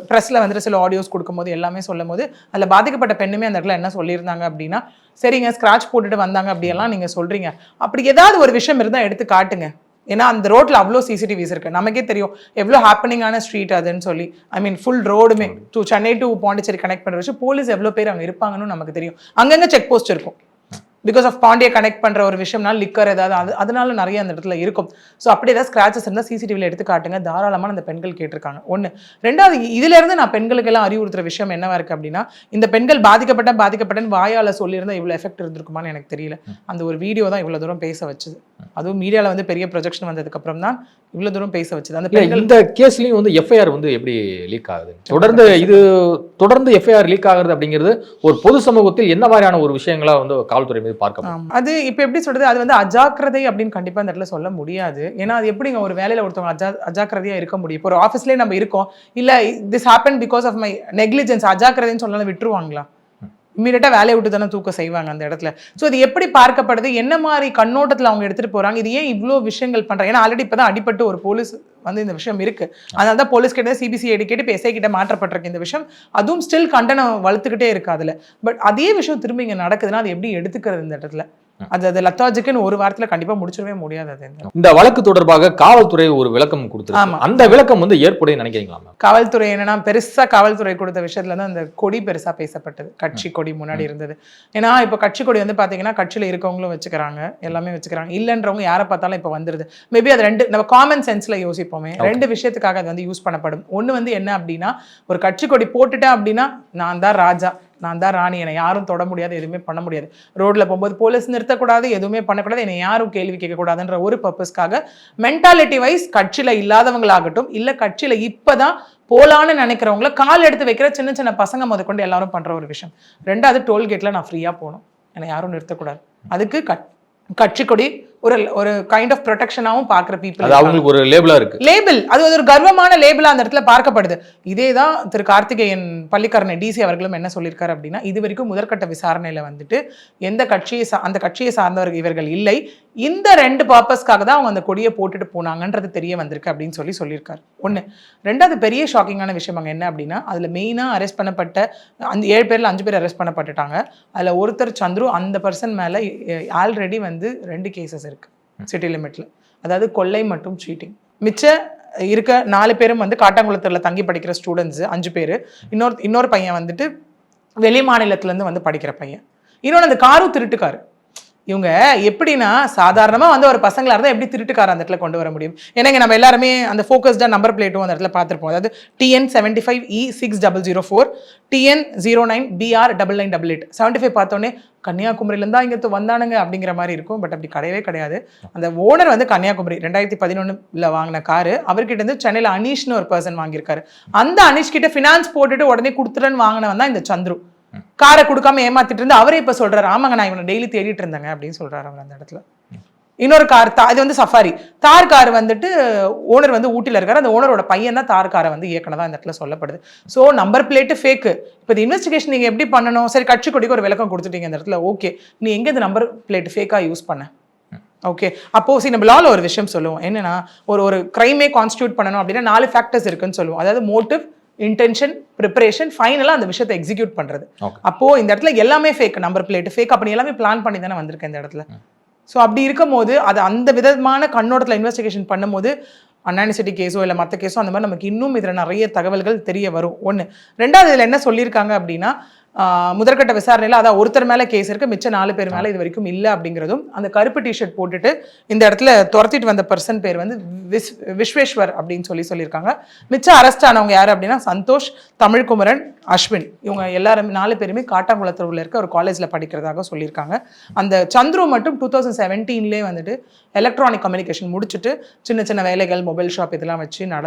S1: ப்ரெஸ்ல வந்துட்டு சில ஆடியோஸ் கொடுக்கும்போது எல்லாமே சொல்லும் போது அதில் பாதிக்கப்பட்ட பெண்ணுமே அந்த இடத்துல என்ன சொல்லியிருந்தாங்க அப்படின்னா, சரிங்க ஸ்க்ராட்ச் போட்டுட்டு வந்தாங்க அப்படியெல்லாம் நீங்க சொல்றீங்க, அப்படி ஏதாவது ஒரு விஷயம் இருந்தால் எடுத்து காட்டுங்க. ஏன்னா அந்த ரோட்ல அவ்வளோ சிசிடிவிஸ் இருக்கு, நமக்கே தெரியும் எவ்வளோ ஹேப்பனிங்கான ஸ்ட்ரீட் அதுன்னு சொல்லி. ஐ மீன் ஃபுல் ரோடுமே சென்னை டு பாண்டிச்சேரி கனெக்ட் பண்ணுற வச்சு போலீஸ் எவ்வளோ பேர் அங்கே இருப்பாங்கன்னு நமக்கு தெரியும். அங்கங்கே செக் போஸ்ட் இருக்கும், பிகாஸ் ஆஃப் பாண்டியை கனெக்ட் பண்ணுற ஒரு விஷயம்னால லிக்கர் ஏதாவது அதனால நிறைய அந்த இடத்துல இருக்கும். ஸோ அப்படி ஏதாவது ஸ்க்ராச்சஸ் இருந்தால் சிசிடிவியில் எடுத்து காட்டுங்க, தாராளமான அந்த பெண்கள் கேட்டிருக்காங்க. ஒன்று. ரெண்டாவது, இதுலேருந்து நான் பெண்களுக்கெல்லாம் அறிவுறுத்துற விஷயம் என்னவா இருக்குது அப்படின்னா, இந்த பெண்கள் பாதிக்கப்பட்டேன்னு வாயால் சொல்லியிருந்தால் இவ்வளோ எஃபெக்ட் இருந்திருக்குமான்னு எனக்கு தெரியல. அந்த ஒரு வீடியோ தான் இவ்வளோ தூரம் பேச வச்சுது. அதுவும் மீடியாவில் வந்து பெரிய ப்ரொஜெக்ஷன் வந்ததுக்கப்புறம் தான் இவ்வளோ தூரம் பேச வச்சுது. அந்த பெண்கள்
S2: இந்த கேஸ்லையும் வந்து எஃப்ஐஆர் வந்து எப்படி லீக் ஆகுது, தொடர்ந்து எஃப்ஐஆர் லீக் ஆகுறது அப்படிங்கிறது ஒரு பொது சமூகத்தில் என்ன மாதிரியான ஒரு விஷயங்களா வந்து காவல்துறை மீது பார்க்கலாம்?
S1: அது இப்போ எப்படி சொல்றது, அது வந்து அஜாக்கிரதை அப்படின்னு கண்டிப்பா இந்த இடத்துல சொல்ல முடியாது. ஏன்னா அது எப்படிங்க ஒரு வேலையில ஒருத்தவங்க அஜாக்கிரதையா இருக்க முடியும்? இப்போ ஒரு ஆஃபீஸ்லேயே நம்ம இருக்கோம், இல்லை this happen because of my negligence, அஜாக்கிரதைன்னு சொன்னாலும் விட்டுருவாங்களா? இம்மீடியட்டா வேலையை விட்டு தானே தூக்க செய்வாங்க அந்த இடத்துல. ஸோ இது எப்படி பார்க்கப்படுது, என்ன மாதிரி கண்ணோட்டத்தில் அவங்க எடுத்துட்டு போறாங்க, இது ஏன் இவ்வளோ விஷயங்கள் பண்றாங்க? ஏன்னா ஆல்ரெடி இப்பதான் அடிபட்டு ஒரு போலீஸ் வந்து இந்த விஷயம் இருக்கு, அதனால தான் போலீஸ் கிட்ட சிபிசிஐடி கேட்டு இப்போ எஸ்ஐ கிட்ட மாற்றப்பட்டிருக்கு இந்த விஷயம். அதுவும் ஸ்டில் கண்டனம் வளர்த்துக்கிட்டே இருக்கு அதுல. பட் அதே விஷயம் திரும்ப இங்க நடக்குதுன்னா அது எப்படி எடுத்துக்கிறது இந்த இடத்துல? அது லத்தாஜிக்குன்னு ஒரு வாரத்துல கண்டிப்பா முடிச்சிடவே முடியாது. அது
S2: இந்த வழக்கு தொடர்பாக காவல்துறை ஒரு விளக்கம் கொடுத்துருக்கு, அந்த விளக்கம் வந்து ஏற்புடைய நினைக்கிறீங்களா?
S1: காவல்துறை என்னன்னா, பெருசா காவல்துறை கொடுத்த விஷயத்துல தான் அந்த கொடி பெருசா பேசப்பட்டது, கட்சி கொடி முன்னாடி இருந்தது. ஏன்னா இப்ப கட்சி கொடி வந்து பாத்தீங்கன்னா கட்சியில இருக்கவங்களும் வச்சுக்கிறாங்க, எல்லாமே வச்சுக்கிறாங்க, இல்லைன்றவங்க யாரை பார்த்தாலும் இப்ப வந்துருது. மேபி அது ரெண்டு, நம்ம காமன் சென்ஸ்ல யோசிப்போமே, ரெண்டு விஷயத்துக்காக அது வந்து யூஸ் பண்ணப்படும். ஒண்ணு வந்து என்ன அப்படின்னா, ஒரு கட்சி கொடி போட்டுட்டேன் அப்படின்னா நான் தான் ராஜா, நான் தான் ராணி, என்னை யாரும் தொட முடியாது, எதுவுமே பண்ண முடியாது, ரோட்ல போகும்போது போலீஸ் நிறுத்தக்கூடாது, எதுவுமே பண்ணக்கூடாது, என்னை யாரும் கேள்வி கேட்கக்கூடாதுன்ற ஒரு பர்பஸ்க்காக மென்டாலிட்டி வைஸ் கட்சியில இல்லாதவங்களாகட்டும், இல்ல கட்சியில இப்பதான் போலான்னு நினைக்கிறவங்கள கால் எடுத்து வைக்கிற சின்ன சின்ன பசங்க முதற்கொண்டு எல்லாரும் பண்ற ஒரு விஷயம். ரெண்டாவது, டோல்கேட்ல நான் ஃப்ரீயா போகணும், என்னை யாரும் நிறுத்தக்கூடாது, அதுக்கு கட்சி கொடி ஒரு கைண்ட் ஆஃப் ப்ரொடெக்ஷனாவும் பாக்குற பீப்புள்.
S2: அது அவங்களுக்கு ஒரு லேபிளா இருக்கு.
S1: லேபிள், அது ஒரு கர்வமான லேபிளா அந்த இடத்துல பார்க்கப்படுது. இதேதான் திரு கார்த்திகேயன் பள்ளிக்கரணை டிசி அவர்களும் என்ன சொல்லியிருக்காரு அப்படின்னா, இது வரைக்கும் முதற்கட்ட விசாரணையில வந்துட்டு எந்த அந்த கட்சியை சார்ந்தவர்கள் இவர்கள் இல்லை, இந்த 2 பர்பஸ்க்காக தான் அவங்க அந்த கொடியை போட்டுட்டு போனாங்கன்றது தெரிய வந்திருக்கு அப்படின்னு சொல்லியிருக்காரு. ஒண்ணு. ரெண்டாவது பெரிய ஷாக்கிங்கான விஷயம் அங்க என்ன அப்படின்னா, அதுல மெயினா அரெஸ்ட் பண்ணப்பட்ட அந்த 7 பேர்ல 5 பேர் அரெஸ்ட் பண்ணப்பட்டுட்டாங்க. அதுல ஒருத்தர் சந்துரு, அந்த பர்சன் மேல ஆல்ரெடி வந்து 2 கேசஸ் இருக்கு சிட்டி லிமிட்ல. அதாவது கொள்ளை மற்றும் சீட்டிங். மிச்ச இருக்க 4 பேரும் வந்து காட்டாங்குளத்துல தங்கி படிக்கிற ஸ்டூடெண்ட்ஸ் 5 பேர். இன்னொரு பையன் வந்துட்டு வெளி மாநிலத்துல இருந்து வந்து படிக்கிற பையன். இன்னொன்று அந்த காரும் திருட்டுக்காரு. இவங்க எப்படின்னா சாதாரணமாக வந்து ஒரு பசங்களாக இருந்தால் எப்படி திருட்டுக்கார அந்த இடத்துல கொண்டு வர முடியும்? ஏன்னா நம்ம எல்லாருமே அந்த ஃபோக்கஸ்டாக நம்பர் பிளேட்டும் அந்த இடத்துல பார்த்துருப்போம். அதாவது TN75E6004, TN09BR9988. 75 பார்த்தோன்னே கன்னியாகுமரியிலேருந்து தான் இங்கே வந்தானுங்க அப்படிங்கிற மாதிரி இருக்கும். பட் அப்படி கிடையவே கிடையாது. அந்த ஓனர் வந்து கன்னியாகுமரி 2011 வாங்கின காரு. அவர்கிட்ட இருந்து சென்னையில் அனீஷ்னு ஒரு பர்சன் வாங்கியிருக்காரு. அந்த அனீஷ் கிட்ட ஃபினான்ஸ் போட்டுட்டு உடனே கொடுத்துறேன்னு வாங்கினவன் தான் இந்த சந்துரு. காரை கொடுக்காம ஏமாத்திட்டு இருந்து அவரே இப்ப சொல்றாரு, ஆமாங்க நான் இவனை டெய்லி தேடிட்டு இருந்தேங்க அப்படின்னு சொல்றாரு அவர் அந்த இடத்துல. இன்னொரு கார், இது வந்து சஃபாரி தார் கார் வந்துட்டு ஓனர் வந்து ஊட்டில இருக்காரு. அந்த ஓனரோட பையன் தான் தார் காரை வந்து இயக்கணதா இந்த இடத்துல சொல்லப்படுது. So number plate fake. இப்போ இன்வெஸ்டிகேஷன் நீங்க எப்படி பண்ணணும்? சரி, கட்சி கொடிக்கு ஒரு விளக்கம் கொடுத்துட்டீங்க இந்த இடத்துல, ஓகே. நீ எங்க இந்த நம்பர் பிளேட் ஃபேக்கா யூஸ் பண்ண? ஓகே, அப்போ நம்ம லால ஒரு விஷயம் சொல்லுவோம் என்னன்னா, ஒரு கிரைமே கான்ஸ்டியூட் பண்ணணும் அப்படின்னா 4 ஃபேக்டர்ஸ் இருக்குன்னு சொல்லுவோம். அதாவது மோட்டிவ், இன்டென்ஷன், ப்ரிப்பரேஷன், ஃபைனலாக அந்த விஷயத்தை எக்ஸிக்யூட் பண்றது. அப்போ இந்த இடத்துல எல்லாமே ஃபேக், நம்பர் பிளேட் ஃபேக், அப்படி எல்லாமே பிளான் பண்ணி தானே வந்திருக்கேன் இந்த இடத்துல. ஸோ அப்படி இருக்கும் போது அது அந்த விதமான கண்ணோட்டத்தில் இன்வெஸ்டிகேஷன் பண்ணும்போது அண்ணா யூனிவர்சிட்டி கேஸோ இல்லை மற்ற கேஸோ அந்த மாதிரி நமக்கு இன்னும் இதில் நிறைய தகவல்கள் தெரிய வரும். ஒன்று. ரெண்டாவது, இதில் என்ன சொல்லியிருக்காங்க அப்படின்னா, முதற்கட்ட விசாரணையில் அதான் ஒருத்தர் மேலே கேஸ் இருக்கு, மிச்ச 4 பேர் மேலே இது வரைக்கும் இல்லை அப்படிங்கிறதும், அந்த கருப்பு டிஷர்ட் போட்டுட்டு இந்த இடத்துல துரத்திட்டு வந்த பர்சன் பேர் வந்து விஸ்வேஸ்வர் அப்படின்னு சொல்லியிருக்காங்க. மிச்சம் அரெஸ்ட் ஆனவங்க யார் அப்படின்னா சந்தோஷ், தமிழ்குமரன், அஸ்வின். இவங்க எல்லாரும் 4 பேருமே காட்டாங்குளத்தூர்ல இருக்க ஒரு காலேஜில் படிக்கிறதாக சொல்லியிருக்காங்க. அந்த சந்துரு மட்டும் 2017 வந்துட்டு எலக்ட்ரானிக் கம்யூனிகேஷன் முடிச்சுட்டு சின்ன சின்ன வேலைகள், மொபைல் ஷாப் இதெல்லாம் வச்சு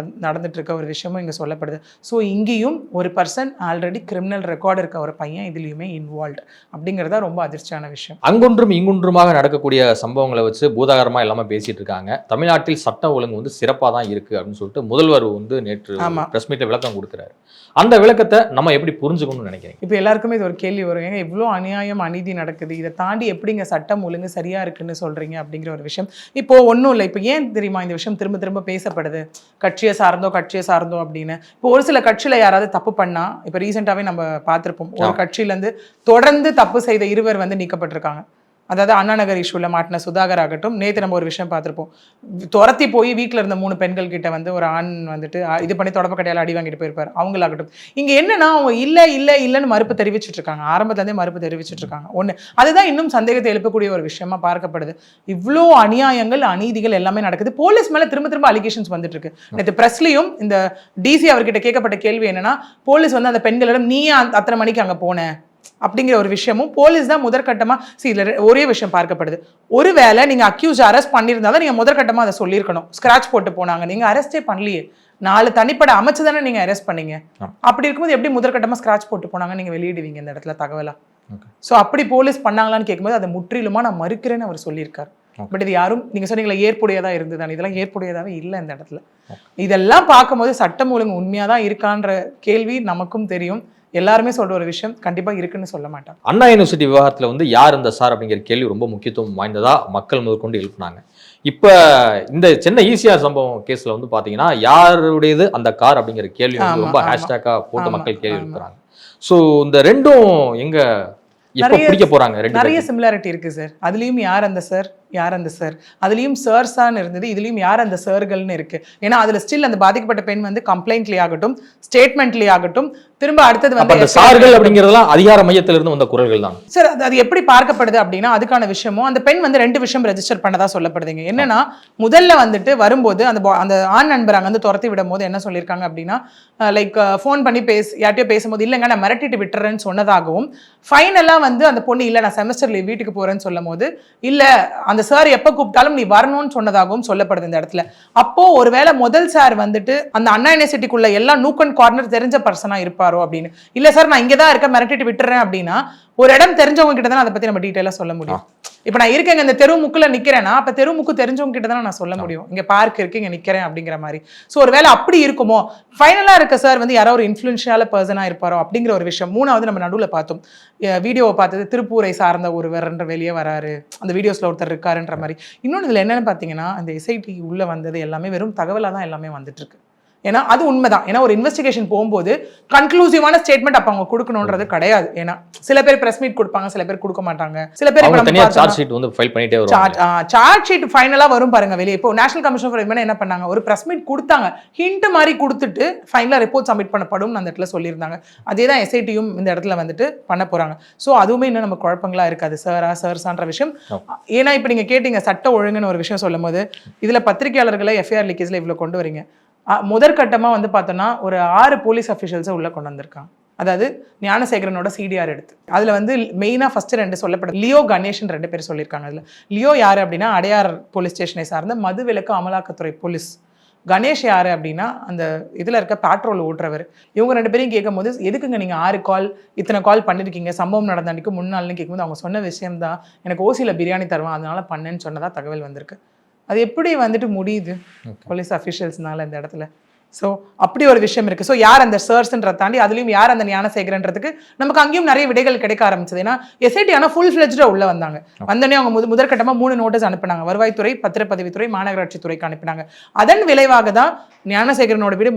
S1: நடந்துட்டு இருக்க ஒரு விஷயமும் இங்கே சொல்லப்படுது. ஸோ இங்கேயும் ஒரு பர்சன் ஆல்ரெடி கிரிமினல் ரெக்கார்டு இருக்க ஒரு பையன் இதுலயுமே இன்வால்வ் அப்படிங்கறத ரொம்ப அதிர்ச்சியான விஷயம். அங்கொன்றும்
S2: இங்கொன்றுமாக நடக்கக்கூடிய சம்பவங்களை வச்சு பூதாகரமா எல்லாமே பேசிட்டு இருக்காங்க. தமிழ்நாட்டில் சட்டம் ஒழுங்கு வந்து சிறப்பாக தான் இருக்கு அப்படின்னு சொல்லிட்டு முதல்வர் வந்து நேற்று பிரஸ் மீட்ல விளக்கம் கொடுக்குறாரு. அந்த விளக்கத்தை நம்ம எப்படி புரிஞ்சுக்கணும்னு நினைக்கிறீங்க?
S1: இப்போ எல்லாருக்குமே இது ஒரு கேள்வி வரும், ஏங்க இவ்வளோ அநியாயம் அநீதி நடக்குது, இதை தாண்டி எப்படிங்க சட்டம் ஒழுங்கு சரியா இருக்குன்னு சொல்றீங்க அப்படிங்கிற ஒரு விஷயம். இப்போ ஒன்றும் இல்லை, இப்போ ஏன் தெரியுமா இந்த விஷயம் திரும்ப திரும்ப பேசப்படுது, கட்சியை சார்ந்தோ அப்படின்னு. இப்போ ஒரு சில கட்சியில யாராவது தப்பு பண்ணா, இப்போ ரீசெண்டாவே நம்ம பார்த்திருப்போம், ஒரு கட்சியில இருந்து தொடர்ந்து தப்பு செய்த 2 பேர் வந்து நீக்கப்பட்டிருக்காங்க. அதாவது அண்ணா நகர் இஷ்யூல மாட்டின சுதாகர் ஆகட்டும், நேற்று நம்ம ஒரு விஷயம் பார்த்துருப்போம், துரத்தி போய் வீட்டில் இருந்த 3 பெண்கள் கிட்ட வந்து ஒரு ஆண் வந்துட்டு இது பண்ணி தொடப்பக்கட்டையால் அடி வாங்கிட்டு போயிருப்பார், அவங்களாகட்டும். இங்கே என்னன்னா அவங்க இல்லைன்னு மறுப்பு தெரிவிச்சுட்டு இருக்காங்க, ஆரம்பத்துலேருந்தே மறுப்பு தெரிவிச்சுட்டு இருக்காங்க. ஒன்று, அதுதான் இன்னும் சந்தேகத்தை எழுப்பக்கூடிய ஒரு விஷயமா பார்க்கப்படுது. இவ்வளோ அநியாயங்கள் அநீதிகள் எல்லாமே நடக்குது, போலீஸ் மேலே திரும்ப திரும்ப அலிகேஷன்ஸ் வந்துட்டு இருக்கு. நேற்று பிரஸ்லையும் இந்த டிசி அவர்கிட்ட கேட்கப்பட்ட கேள்வி என்னன்னா, போலீஸ் வந்து அந்த பெண்களிடம் நீ அத்தனை மணிக்கு அங்கே போன அப்படிங்கிற ஒரு விஷயமும் போலீஸ் தான் முதற்கட்டமா இதுல ஒரே விஷயம் பார்க்கப்படுது. ஒருவேளை நீங்க அக்யூஸ் அரெஸ்ட் பண்ணியிருந்தாலும் நீங்க முதற்கட்டமா அதை சொல்லியிருக்கணும். ஸ்கிராச் போட்டு போனாங்க, நீங்க அரெஸ்டே பண்ணலையே, 4 தனிப்படை அமைச்சு தானே நீங்க அரெஸ்ட் பண்ணீங்க. அப்படி இருக்கும்போது எப்படி முதற்கட்டமா ஸ்கிராச் போட்டு போனாங்க நீங்க வெளியிடுவீங்க இந்த இடத்துல தகவலா? ஸோ அப்படி போலீஸ் பண்ணாங்களான்னு கேட்கும்போது அதை முற்றிலுமா நான் மறுக்கிறேன்னு அவர் சொல்லியிருக்காரு. பட் இது யாரும் நீங்க சொன்னீங்களா ஏற்புடையதா இருந்துதான், இதெல்லாம் ஏற்புடையதாவே இல்லை இந்த இடத்துல. இதெல்லாம் பார்க்கும்போது சட்டம் ஒழுங்கு உண்மையாதான் இருக்கான்ற கேள்வி நமக்கும் தெரியும். எல்லாருமே சொல்ற ஒரு விஷயம் கண்டிப்பா இருக்குன்னு சொல்ல மாட்டாங்க.
S2: அண்ணா யூனிவர்சிட்டி விவகாரத்துல வந்து யார் இந்த சார் அப்படிங்கிற கேள்வி ரொம்ப முக்கியத்துவம் வாய்ந்ததா மக்கள் முதற்கொண்டு எழுப்பினாங்க. இப்ப இந்த சென்னை ஈசிஆர் சம்பவம் கேஸ்ல வந்து பாத்தீங்கன்னா யாருடையது அந்த கார் அப்படிங்கிற கேள்வி வந்து ரொம்ப ஹேஷ்டேக்கா போட்டு மக்கள் கேள்வி எழுப்புறாங்க. ஸோ இந்த ரெண்டும் எங்க எப்போ பிடிக்க போறாங்க?
S1: நிறைய சிமிலாரிட்டி இருக்கு சார். அதுலயும் யார் அந்த சார், அதுலயும் சர்ஸான்னு இருந்தது, இதுலயும் யார் அந்த சர்கள்னு இருக்கு. ஏன்னா அதுல ஸ்டில் அந்த பாதிக்கப்பட்ட பெண் வந்து கம்ப்ளைண்ட்லயே ஆகட்டும், ஸ்டேட்மெண்ட்லயே ஆகட்டும், திரும்ப அடுத்தது வந்து
S2: சார்கள் அப்படிங்கிறதெல்லாம் அதிகார மையத்திலிருந்து வந்த குரல்கள் தான்
S1: சார். அது எப்படி பார்க்கப்படுது அப்படின்னா அதுக்கான விஷயமும் அந்த பெண் வந்து 2 விஷயம் ரெஜிஸ்டர் பண்ணதா சொல்லப்படுதுங்க. என்னன்னா முதல்ல வந்துட்டு வரும்போது அந்த ஆண் நண்பர் அங்க வந்து துரத்தி விடும் போது என்ன சொல்லியிருக்காங்க அப்படின்னா, லைக் ஃபோன் பண்ணி யார்ட்டையோ பேசும்போது இல்லைங்க நான் மிரட்டிட்டு விட்டுறேன்னு சொன்னதாகவும், ஃபைனலா வந்து அந்த பொண்ணு இல்லை நான் செமஸ்டர் லீவ் வீட்டுக்கு போறேன்னு சொல்லும் போது இல்ல அந்த சார் எப்ப கூப்பிட்டாலும் நீ வரணும்னு சொன்னதாகவும் சொல்லப்படுது இந்த இடத்துல. அப்போ ஒருவேளை முதல் சார் வந்துட்டு அந்த அண்ணா யூனிவர்சிட்டிக்குள்ள எல்லா நூக் அண்ட் கார்னர் தெரிஞ்ச பர்சனா இருப்பாரோ அப்படின்னு. இல்ல சார் நான் இங்கதான் இருக்க மிரட்டிட்டு விட்டுறேன் அப்படின்னா ஒரு இடம் தெரிஞ்சவங்க கிட்ட தான் அதை பத்தி நம்ம டீட்டெயிலா சொல்ல முடியும். இப்போ நான் இருக்கேங்க இந்த தெரு முக்குல நிக்கிறேன்னா அப்ப தெரு முக்கு தெரிஞ்சவங்க கிட்ட தான் நான் சொல்ல முடியும் இங்க பார்க் இருக்கு இங்க நிக்கிறேன் அப்படிங்கிற மாதிரி. ஸோ ஒருவேளை அப்படி இருக்குமோ ஃபைனலா இருக்க சார் வந்து யாரோ ஒரு இன்ஃப்ளூயன்ஷியலான பர்சனா இருப்பாரோ அப்படிங்கிற ஒரு விஷயம். மூணாவது நம்ம நடுவில் பார்த்தோம் வீடியோவை பார்த்தது திருப்பூரை சார்ந்த ஒருவர்ன்ற வெளியே வராரு, அந்த வீடியோஸ்ல ஒருத்தர் இருக்காருன்ற மாதிரி. இன்னொன்று இதுல என்னன்னு பார்த்தீங்கன்னா அந்த எஸ்ஐடி உள்ள வந்தது எல்லாமே வெறும் தகவலாக தான் எல்லாமே வந்துட்டு இருக்கு. ஏன்னா அது உண்மைதான். ஏன்னா ஒரு இன்வெஸ்டிகேஷன் போகும்போது கன்க்ளூசிவான ஸ்டேட்மெண்ட் அப்ப அவங்க கொடுக்கணும்ன்றது கிடையாது. ஏன்னா சில பேர் பிரஸ் மீட் கொடுப்பாங்க, சில பேர் கொடுக்க மாட்டாங்க. சில பேர்
S2: சார்ஜ் ஷீட் வந்து ஃபைல் பண்ணிட்டே வருவாங்க.
S1: சார்ஜ் ஷீட் ஃபைனலா வரும் பாருங்க வெளியே. இப்போ நேஷனல் கமிஷன் ஃபார் விமன் என்ன பண்ணாங்க, ஒரு பிரஸ் மீட் கொடுத்தாங்க, ஹிண்ட் மாதிரி கொடுத்துட்டு ஃபைனலா ரிப்போர்ட் சப்மிட் பண்ணப்படும் அந்த இடத்துல சொல்லியிருந்தாங்க. அதே தான் எஸ்ஐடியும் இந்த இடத்துல வந்துட்டு பண்ண போறாங்க. ஸோ அதுவுமே இன்னும் நம்ம குழப்பங்களா இருக்காது சர்ஸான்ற விஷயம். ஏன்னா இப்போ நீங்க கேட்டீங்க சட்ட ஒழுங்குன்னு ஒரு விஷயம் சொல்லும் போது இதுல பத்திரிகையாளர்களை எஃப்ஐஆர் லீக்கேஜ்ல இவ்வளவு கொண்டு வரீங்க. முதற்கட்டமாக வந்து பார்த்தோன்னா ஒரு 6 போலீஸ் அஃபிஷியல்ஸை உள்ளே கொண்டு வந்திருக்காங்க. அதாவது ஞானசேகரனோட சிடிஆர் எடுத்து அதில் வந்து மெயினாக ஃபர்ஸ்ட் 2 சொல்லப்பட்ட லியோ கணேஷன் 2 பேர் சொல்லியிருக்காங்க. அதில் லியோ யார் அப்படின்னா அடையார் போலீஸ் ஸ்டேஷனை சார்ந்த மதுவிலக்கு அமலாக்கத்துறை போலீஸ். கணேஷ் யார் அப்படின்னா அந்த இதில் இருக்க பேட்ரோல் ஓட்டுறவர். இவங்க 2 பேரையும் கேட்கும் போது எதுக்குங்க நீங்கள் 6 கால் இத்தனை கால் பண்ணியிருக்கீங்க சம்பவம் நடந்த அன்றைக்கு முன்னாள்னு கேட்கும்போது அவங்க சொன்ன விஷயம் தான் எனக்கு ஓசியில் பிரியாணி தருவான் அதனால பண்ணேன்னு சொன்னதாக தகவல் வந்திருக்கு. அது எப்படி வந்துட்டு முடியுது போலீஸ் அஃபிஷியல்ஸ்னால இந்த இடத்துல? ஸோ அப்படி ஒரு விஷயம் இருக்கு. ஸோ யார் அந்த சர்ஸ்ன்ற தாண்டி அதுலயும் யார் அந்த ஞானசேகரன்றதுக்கு நமக்கு அங்கேயும் நிறைய விடைகள் கிடைக்க ஆரம்பிச்சது. ஏன்னா எஸ்ஐடி ஆனால் ஃபுல் ஃபிளெஜ்டா உள்ள வந்தாங்க. வந்தோடனே அவங்க முதற்கட்டமாக 3 நோட்டீஸ் அனுப்பினாங்க. வருவாய்த்துறை, பத்திரப்பதிவுத்துறை, மாநகராட்சி துறைக்கு அனுப்பினாங்க. அதன் விளைவாக தான் ஞானசேகரனோட வீடு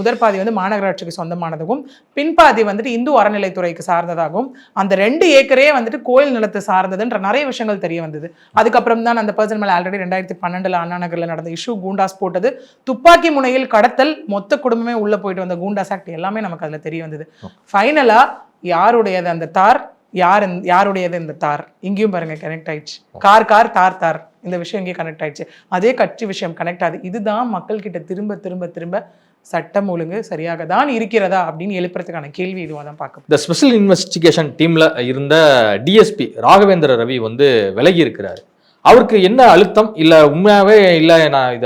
S1: முதற்பாதி வந்து மாநகராட்சிக்கு சொந்தமானதாகவும் பின்பாதி வந்துட்டு இந்து அறநிலைத்துறைக்கு சார்ந்ததாகவும் அந்த 2 ஏக்கரே வந்துட்டு கோயில் நிலத்தை சார்ந்ததுன்ற நிறைய விஷயங்கள் தெரிய வந்தது. அதுக்கப்புறம் தான் அந்த பர்சன் மேலே ஆல்ரெடி 2012 அண்ணா நகரில் நடந்த இஷ்யூ கூண்டாஸ் போட்டது, துப்பாக்கி முனையில் கடத்தல், மொத்த குடும்பமே உள்ள போயிட்டு வந்த கூண்டாஸ் ஆக்ட் எல்லாமே நமக்கு அதுல தெரிய வந்தது. ஃபைனலா யாருடையது அந்த தார், யாருடையது இந்த தார், இங்கேயும் பாருங்க கனெக்ட் ஆயிடுச்சு. கார் தார் தார் இந்த விஷயம் இங்கே கனெக்ட் ஆயிடுச்சு. அதே கட்சி விஷயம் கனெக்ட் ஆகுது. இதுதான் மக்கள் கிட்ட திரும்ப திரும்ப திரும்ப சட்டம் ஒழுங்கு சரியாக தான் இருக்கிறதா அப்படின்னு எழுப்புறதுக்கான கேள்வி இதுவாக தான் பார்க்க.
S2: இந்த ஸ்பெஷல் இன்வெஸ்டிகேஷன் டீம்ல இருந்த டிஎஸ்பி ராகவேந்திர ரவி வந்து விலகி இருக்கிறாரு. அவருக்கு என்ன அழுத்தம் இல்ல உண்மையாவே இல்ல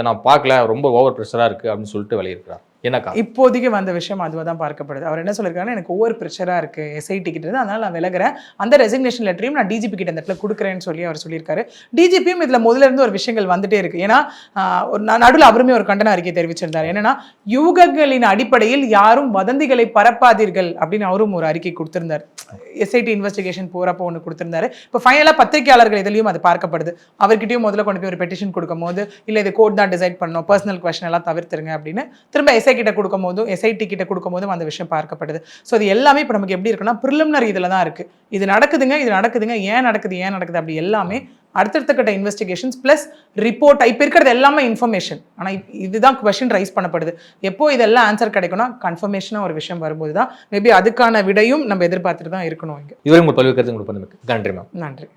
S2: நான் பார்க்கல ரொம்ப ஓவர் ப்ரெஷரா இருக்கு அப்படின்னு சொல்லிட்டு வெளியிருக்கிறார். என்னக்கா
S1: இப்போதைக்கு வந்த விஷயம் அதுவாக தான் பார்க்கப்படுது. அவர் என்ன சொல்லியிருக்காருன்னா எனக்கு ஓவர் ப்ரெஷராக இருக்குது எஸ்ஐடி கிட்ட இருந்து, அதனால நான் விலகிறேன், அந்த ரெசிக்னேஷன் லெட்டரையும் நான் டிஜிபி கிட்ட இந்த இடத்துல கொடுக்குறேன்னு சொல்லி அவர் சொல்லியிருக்காரு. டிஜிபியும் இதில் முதல்ல இருந்து ஒரு விஷயங்கள் வந்துட்டே இருக்கு. ஏன்னா நடுவில் அவருமே ஒரு கண்டன அறிக்கை தெரிவிச்சிருந்தார். என்னன்னா யூகங்களின் அடிப்படையில் யாரும் வதந்திகளை பரப்பாதீர்கள் அப்படின்னு அவரும் ஒரு அறிக்கை கொடுத்திருந்தார். எஸ்ஐடி இன்வெஸ்டிகேஷன் போறப்போ ஒன்று கொடுத்திருந்தாரு. இப்போ ஃபைனலாக பத்திரிகையாளர்கள் இதுலையும் அது பார்க்கப்படுது. அவர்கிட்டயும் முதல்ல கொண்டு போய் ஒரு பெட்டிஷன் கொடுக்கும் போது இல்லை இது கோர்ட் தான் டிசைட் பண்ணணும், பர்சனல் கொஸ்டின் எல்லாம் தவிர்த்துருங்க அப்படின்னு திரும்ப எஸ்ஐடி கிட்ட கொடுக்கும் போதும் அந்த விஷயம் பார்க்கப்படுது. ஸோ இது எல்லாமே இப்போ நமக்கு எப்படி இருக்குன்னா ப்ரிலிமினரி இதில் தான் இருக்கு. இது நடக்குதுங்க ஏன் நடக்குது அப்படி எல்லாமே அடுத்தடுத்த கட்ட இன்வெஸ்டிகேஷன்ஸ் பிளஸ் ரிப்போர்ட் இப்போ இருக்கிறது எல்லாமே இன்ஃபர்மேஷன். ஆனால் இதுதான் கொஸ்டின் ரைஸ் பண்ணப்படுது. எப்போ இதெல்லாம் ஆன்சர் கிடைக்கும்னா கன்ஃபர்மேஷனாக ஒரு விஷயம் வரும்போது தான் மேபி அதுக்கான விடையும் நம்ம எதிர்பார்த்துட்டு தான் இருக்கணும். இங்கே
S2: இதுவரை உங்கள் பல்வேறு கருத்து நன்றி மேம்.
S1: நன்றி.